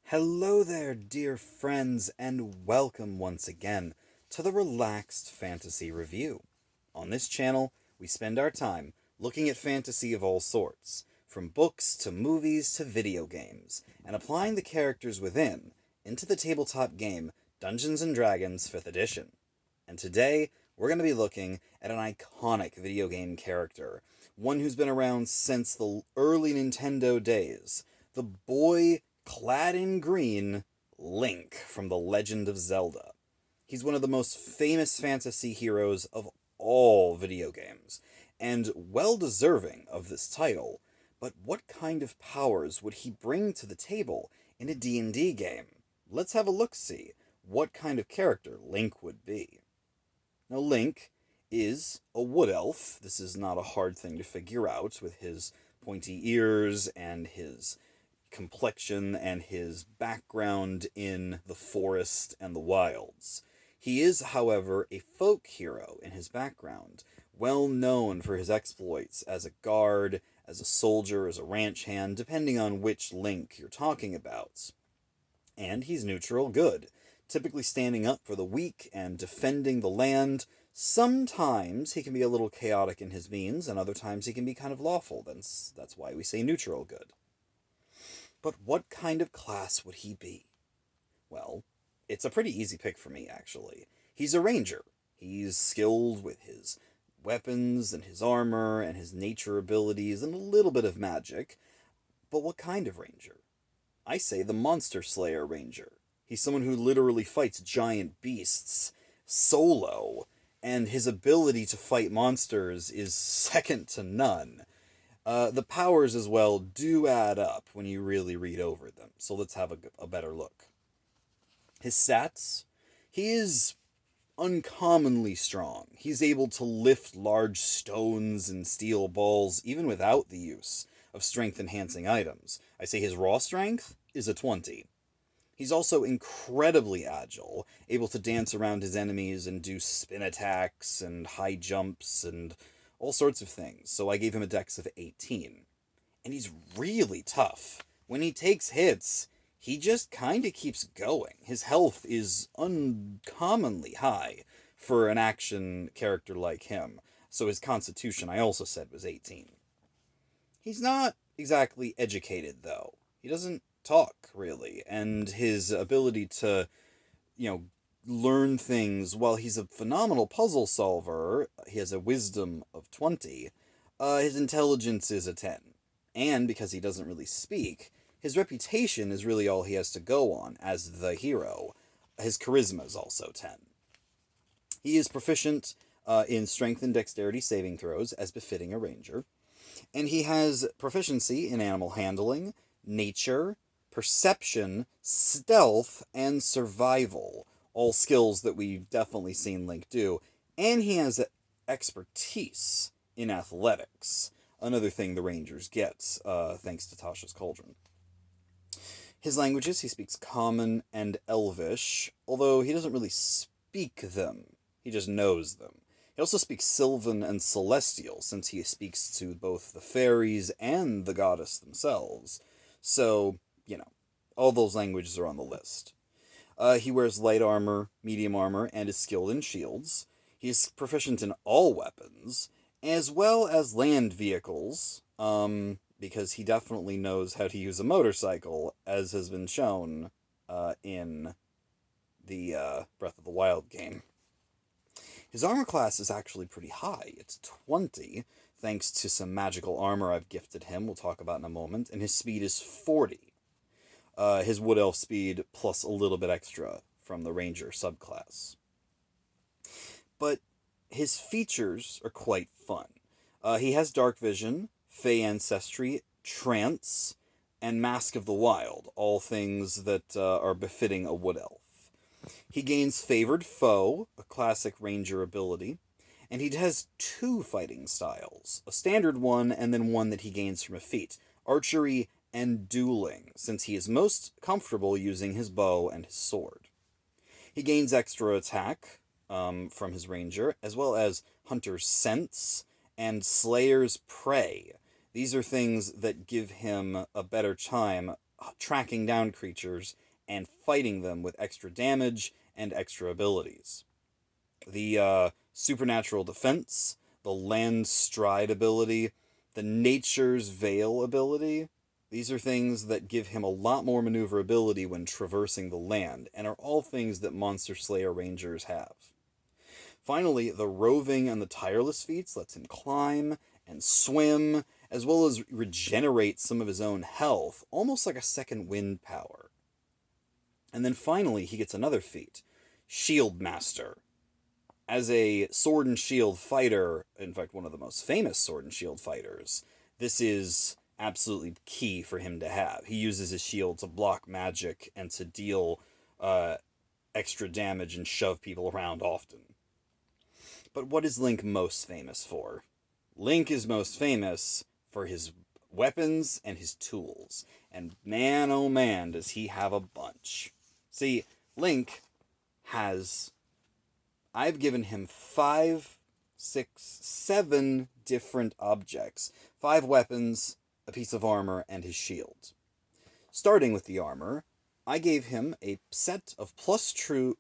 Hello there, dear friends, and welcome once again to the Relaxed Fantasy Review. On this channel, we spend our time looking at fantasy of all sorts, from books to movies to video games, and applying the characters within into the tabletop game Dungeons & Dragons 5th Edition. And today, we're going to be looking at an iconic video game character, one who's been around since the early Nintendo days, the boy clad in green, Link from The Legend of Zelda. He's one of the most famous fantasy heroes of all video games, and well deserving of this title, but what kind of powers would he bring to the table in a D&D game? Let's have a look-see what kind of character Link would be. Now, Link is a wood elf. This is not a hard thing to figure out with his pointy ears and his complexion and his background in the forest and the wilds. He is, however, a folk hero in his background, well known for his exploits as a guard, as a soldier, as a ranch hand, depending on which Link you're talking about. And he's neutral good, typically standing up for the weak and defending the land. Sometimes he can be a little chaotic in his means, and other times he can be kind of lawful. That's why we say neutral good. But what kind of class would he be? Well, it's a pretty easy pick for me, actually. He's a ranger. He's skilled with his weapons and his armor and his nature abilities and a little bit of magic. But what kind of ranger? I say the Monster Slayer Ranger. He's someone who literally fights giant beasts solo, and his ability to fight monsters is second to none. The powers as well do add up when you really read over them, so let's have a better look. His stats, he is uncommonly strong. He's able to lift large stones and steel balls even without the use of strength-enhancing items. I say his raw strength is a 20. He's also incredibly agile, able to dance around his enemies and do spin attacks and high jumps and all sorts of things, so I gave him a dex of 18. And he's really tough. When he takes hits, he just kinda keeps going. His health is uncommonly high for an action character like him, so his constitution I also said was 18. He's not exactly educated, though. He doesn't talk, really, and his ability to, learn things. While he's a phenomenal puzzle solver, he has a wisdom of 20, his intelligence is a 10. And because he doesn't really speak, his reputation is really all he has to go on as the hero. His charisma is also 10. He is proficient in strength and dexterity saving throws, as befitting a ranger. And he has proficiency in animal handling, nature, perception, stealth, and survival. All skills that we've definitely seen Link do. And he has expertise in athletics. Another thing the Rangers get, thanks to Tasha's Cauldron. His languages, he speaks Common and Elvish, although he doesn't really speak them. He just knows them. He also speaks Sylvan and Celestial, since he speaks to both the fairies and the goddess themselves. So, all those languages are on the list. He wears light armor, medium armor, and is skilled in shields. He is proficient in all weapons, as well as land vehicles, because he definitely knows how to use a motorcycle, as has been shown in the Breath of the Wild game. His armor class is actually pretty high. It's 20, thanks to some magical armor I've gifted him, we'll talk about in a moment, and his speed is 40. His Wood Elf speed plus a little bit extra from the Ranger subclass. But his features are quite fun. He has Dark Vision, Fey Ancestry, Trance, and Mask of the Wild, all things that are befitting a Wood Elf. He gains Favored Foe, a classic Ranger ability, and he has 2 fighting styles, a standard one and then one that he gains from a feat, Archery and Dueling, since he is most comfortable using his bow and his sword. He gains extra attack from his ranger, as well as Hunter's Sense and Slayer's Prey. These are things that give him a better time tracking down creatures and fighting them with extra damage and extra abilities. The supernatural defense, the land stride ability, the nature's veil ability. These are things that give him a lot more maneuverability when traversing the land, and are all things that Monster Slayer Rangers have. Finally, the roving and the tireless feats lets him climb and swim, as well as regenerate some of his own health, almost like a second wind power. And then finally, he gets another feat, Shield Master. As a sword and shield fighter, in fact, one of the most famous sword and shield fighters, this is absolutely key for him to have. He uses his shield to block magic and to deal extra damage and shove people around often. But what is Link most famous for? Link is most famous for his weapons and his tools. And man, oh man, does he have a bunch. See, Link has... I've given him 5, 6, 7 different objects. 5 weapons, a piece of armor, and his shield. Starting with the armor, I gave him a set of +2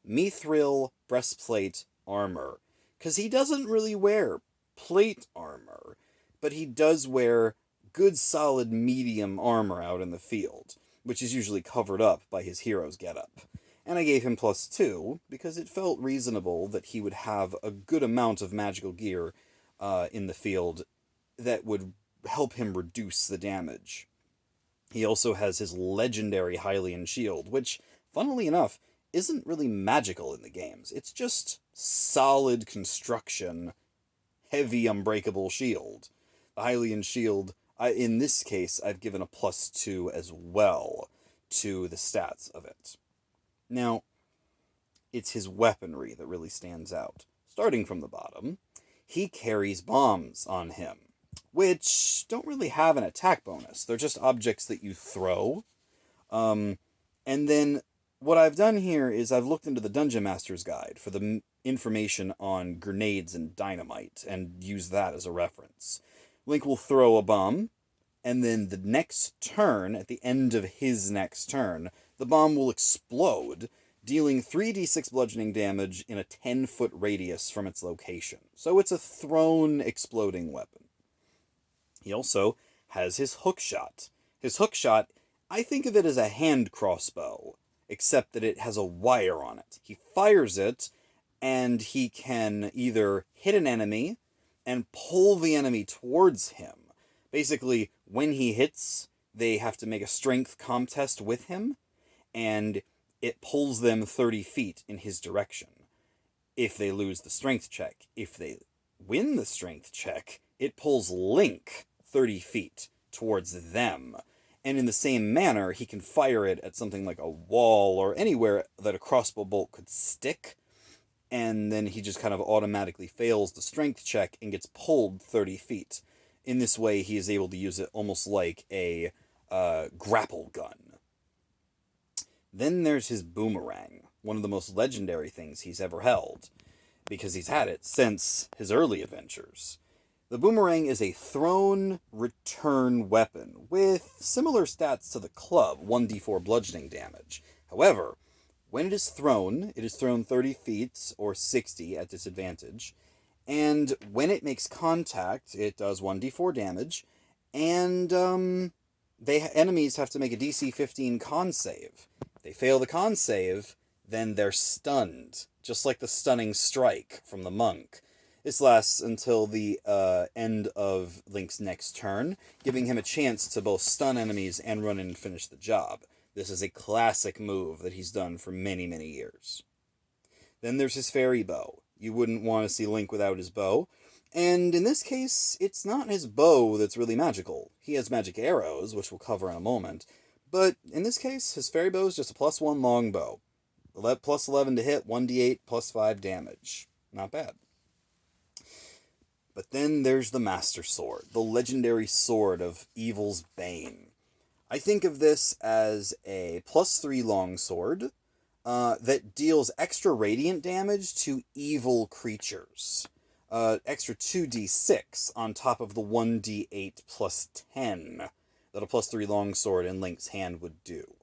Mithril breastplate armor. Because he doesn't really wear plate armor, but he does wear good solid medium armor out in the field, which is usually covered up by his hero's getup. And I gave him +2 because it felt reasonable that he would have a good amount of magical gear in the field that would help him reduce the damage. He also has his legendary Hylian shield, which, funnily enough, isn't really magical in the games. It's just solid construction, heavy unbreakable shield. The Hylian shield, in this case, I've given a +2 as well to the stats of it. Now, it's his weaponry that really stands out. Starting from the bottom, he carries bombs on him, which don't really have an attack bonus. They're just objects that you throw. And then what I've done here is I've looked into the Dungeon Master's Guide for the information on grenades and dynamite, and used that as a reference. Link will throw a bomb, and then the next turn, at the end of his next turn, the bomb will explode, dealing 3d6 bludgeoning damage in a 10-foot radius from its location. So it's a thrown exploding weapon. He also has his hookshot. His hookshot, I think of it as a hand crossbow, except that it has a wire on it. He fires it, and he can either hit an enemy and pull the enemy towards him. Basically, when he hits, they have to make a strength contest with him, and it pulls them 30 feet in his direction. If they lose the strength check. If they win the strength check, it pulls Link 30 feet towards them. And in the same manner, he can fire it at something like a wall or anywhere that a crossbow bolt could stick, and then he just kind of automatically fails the strength check and gets pulled 30 feet. In this way, he is able to use it almost like a grapple gun. Then there's his Boomerang, one of the most legendary things he's ever held, because he's had it since his early adventures. The Boomerang is a thrown return weapon, with similar stats to the club, 1d4 bludgeoning damage. However, when it is thrown 30 feet, or 60 at disadvantage, and when it makes contact, it does 1d4 damage, and enemies have to make a DC 15 con save. If they fail the con save, then they're stunned, just like the stunning strike from the monk. This lasts until the end of Link's next turn, giving him a chance to both stun enemies and run in and finish the job. This is a classic move that he's done for many, many years. Then there's his fairy bow. You wouldn't want to see Link without his bow. And in this case, it's not his bow that's really magical. He has magic arrows, which we'll cover in a moment. But in this case, his fairy bow is just a +1 long bow. Plus 11 to hit, 1d8, plus 5 damage. Not bad. But then there's the Master Sword, the legendary sword of Evil's Bane. I think of this as a +3 longsword that deals extra radiant damage to evil creatures. Extra 2d6 on top of the 1d8 plus 10 that a +3 longsword in Link's hand would do.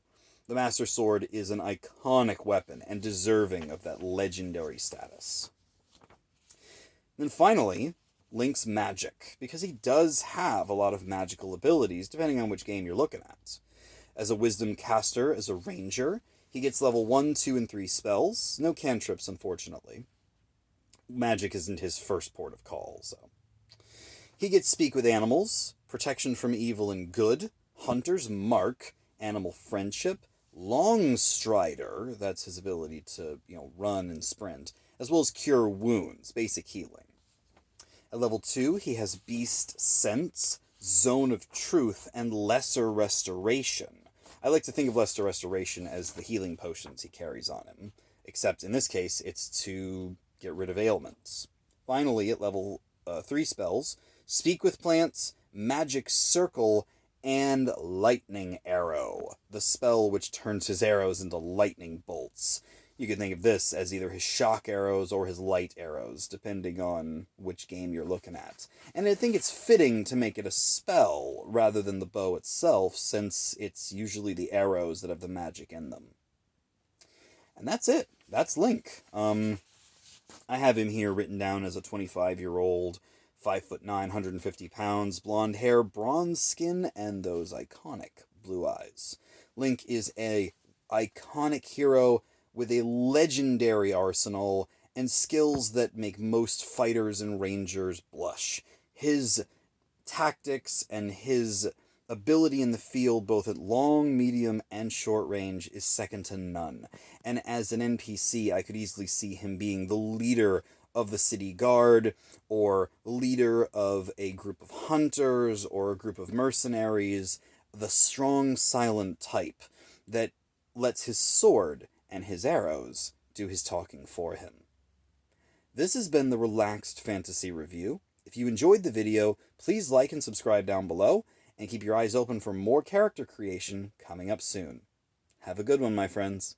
The Master Sword is an iconic weapon and deserving of that legendary status. Then finally, Link's magic, because he does have a lot of magical abilities, depending on which game you're looking at. As a Wisdom caster, as a ranger, he gets level 1, 2, and 3 spells. No cantrips, unfortunately. Magic isn't his first port of call, so. He gets Speak with Animals, Protection from Evil and Good, Hunter's Mark, Animal Friendship, Long Strider, that's his ability to, run and sprint, as well as Cure Wounds, basic healing. At level 2, he has Beast Sense, Zone of Truth, and Lesser Restoration. I like to think of Lesser Restoration as the healing potions he carries on him, except in this case, it's to get rid of ailments. Finally, at level 3 spells, Speak with Plants, Magic Circle, and Lightning Arrow, the spell which turns his arrows into lightning bolts. You can think of this as either his shock arrows or his light arrows, depending on which game you're looking at. And I think it's fitting to make it a spell rather than the bow itself, since it's usually the arrows that have the magic in them. And that's it. That's Link. I have him here written down as a 25-year-old, 5'9", 150 pounds, blonde hair, bronze skin, and those iconic blue eyes. Link is a iconic hero with a legendary arsenal and skills that make most fighters and rangers blush. His tactics and his ability in the field, both at long, medium, and short range, is second to none. And as an NPC, I could easily see him being the leader of the city guard, or leader of a group of hunters, or a group of mercenaries, the strong, silent type that lets his sword and his arrows do his talking for him. This has been the Relaxed Fantasy Review. If you enjoyed the video, please like and subscribe down below, and keep your eyes open for more character creation coming up soon. Have a good one, my friends.